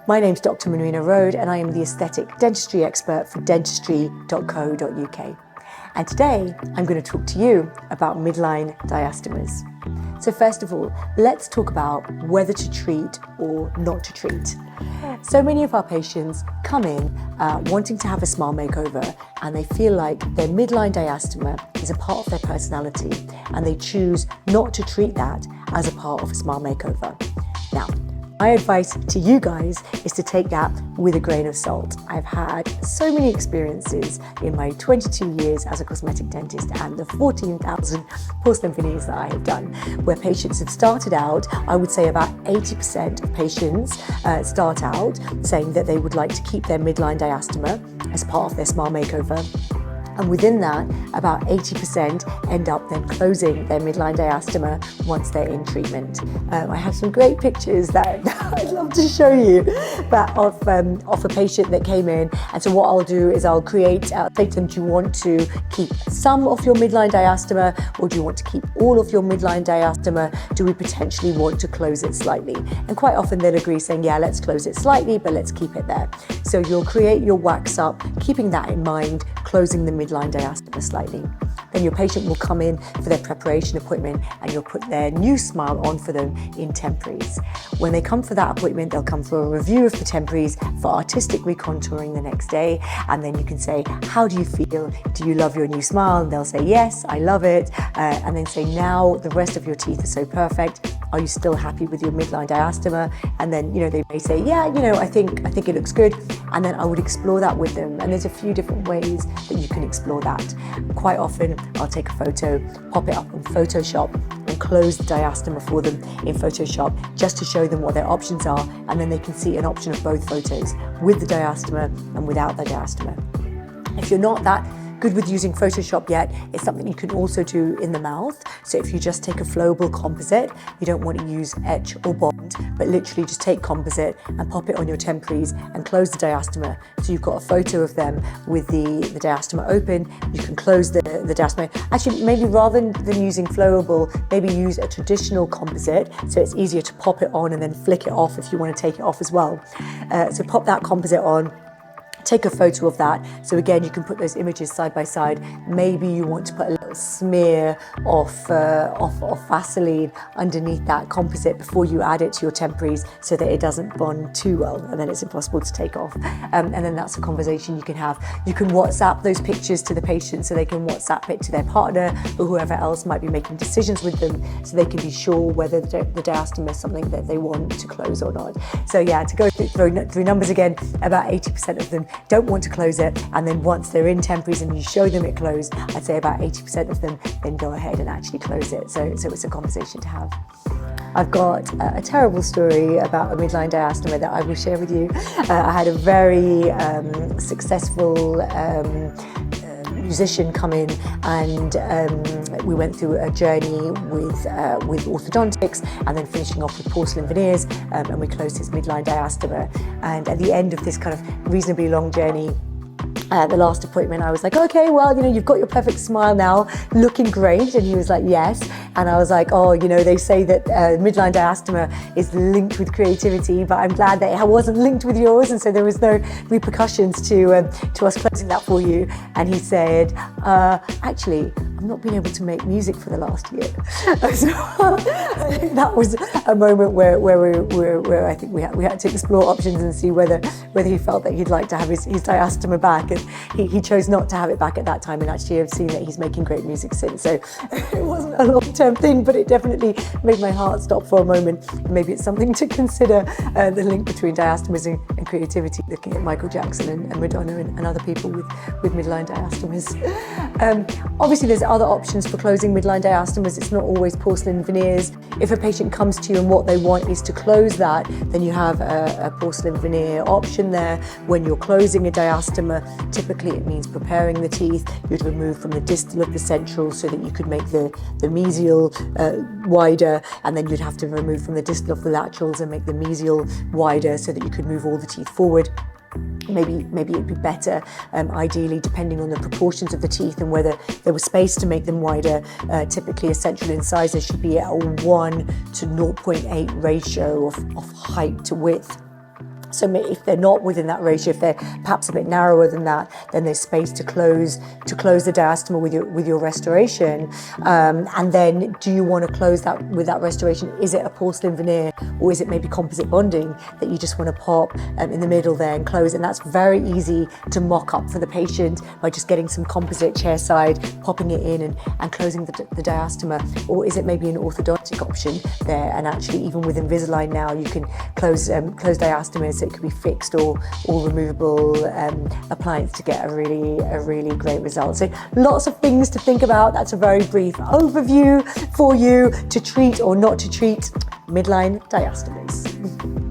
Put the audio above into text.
My name's Dr. Manrina Rhode and I am the aesthetic dentistry expert for dentistry.co.uk. And today I'm going to talk to you about midline diastemas. So first of all, let's talk about whether to treat or not to treat. So many of our patients come in wanting to have a smile makeover and they feel like their midline diastema is a part of their personality and they choose not to treat that as a part of a smile makeover. Now, my advice to you guys is to take that with a grain of salt. I've had so many experiences in my 22 years as a cosmetic dentist and the 14,000 porcelain veneers that I have done, where patients have started out, I would say about 80% of patients start out saying that they would like to keep their midline diastema as part of their smile makeover. And within that, about 80% end up then closing their midline diastema once they're in treatment. I have some great pictures that I'd love to show you of a patient that came in. And so what I'll do is I'll say to them, do you want to keep some of your midline diastema or do you want to keep all of your midline diastema? Do we potentially want to close it slightly? And quite often they'll agree saying, yeah, let's close it slightly, but let's keep it there. So you'll create your wax up, keeping that in mind, closing the midline diastema slightly. Then your patient will come in for their preparation appointment and you'll put their new smile on for them in temporaries. When they come for that appointment, they'll come for a review of the temporaries for artistic recontouring the next day. And then you can say, how do you feel? Do you love your new smile? And they'll say, yes, I love it. And then say, now the rest of your teeth are so perfect. Are you still happy with your midline diastema? And then, they may say, yeah, I think it looks good. And then I would explore that with them. And there's a few different ways that you can explore that. Quite often, I'll take a photo, pop it up on Photoshop and close the diastema for them in Photoshop just to show them what their options are. And then they can see an option of both photos with the diastema and without the diastema. If you're not that good with using Photoshop yet, it's something you can also do in the mouth. So if you just take a flowable composite, you don't want to use etch or bond, but literally just take composite and pop it on your temporaries and close the diastema. So you've got a photo of them with the diastema open. You can close the diastema. Actually, maybe rather than using flowable, maybe use a traditional composite so it's easier to pop it on and then flick it off if you want to take it off as well. So pop that composite on. Take a photo of that. So again, you can put those images side by side. Maybe you want to put a little smear of Vaseline underneath that composite before you add it to your temporaries so that it doesn't bond too well and then it's impossible to take off. And then that's a conversation you can have. You can WhatsApp those pictures to the patient so they can WhatsApp it to their partner or whoever else might be making decisions with them so they can be sure whether the diastema is something that they want to close or not. So yeah, to go through numbers again, about 80% of them don't want to close it, and then once they're in temporaries and you show them it closed, I'd say about 80% of them then go ahead and actually close it. So it's a conversation to have. I've got a terrible story about a midline diastema that I will share with you. I had a very successful musician come in and we went through a journey with orthodontics and then finishing off with porcelain veneers and we closed his midline diastema. And at the end of this kind of reasonably long journey, the last appointment, I was like, okay, well, you've got your perfect smile now, looking great. And he was like, yes. And I was like, oh, they say that midline diastema is linked with creativity, but I'm glad that it wasn't linked with yours. And so there was no repercussions to us closing that for you. And he said, actually, I've not been able to make music for the last year. So I think that was a moment where I think we had to explore options and see whether he felt that he'd like to have his diastema back. And he chose not to have it back at that time. And actually I've seen that he's making great music since. So it wasn't a long-term thing, but it definitely made my heart stop for a moment. Maybe it's something to consider, the link between diastemas and creativity, looking at Michael Jackson and Madonna and other people with midline diastemas. Obviously there's other options for closing midline diastemas. It's not always porcelain veneers. If a patient comes to you and what they want is to close that, then you have a porcelain veneer option there. When you're closing a diastema, typically it means preparing the teeth. You'd remove from the distal of the central so that you could make the mesial wider, and then you'd have to remove from the distal of the laterals and make the mesial wider so that you could move all the teeth forward. Maybe it'd be better, ideally, depending on the proportions of the teeth and whether there was space to make them wider. Typically, a central incisor should be at a 1 to 0.8 ratio of height to width. So if they're not within that ratio, if they're perhaps a bit narrower than that, then there's space to close the diastema with your restoration. And then, do you want to close that with that restoration? Is it a porcelain veneer, or is it maybe composite bonding that you just want to pop in the middle there and close? And that's very easy to mock up for the patient by just getting some composite chair side, popping it in and closing the diastema. Or is it maybe an orthodontic option there? And actually, even with Invisalign now, you can close diastemas. So it could be fixed or removable appliance to get a really great result. So lots of things to think about. That's a very brief overview for you to treat or not to treat midline diastemas.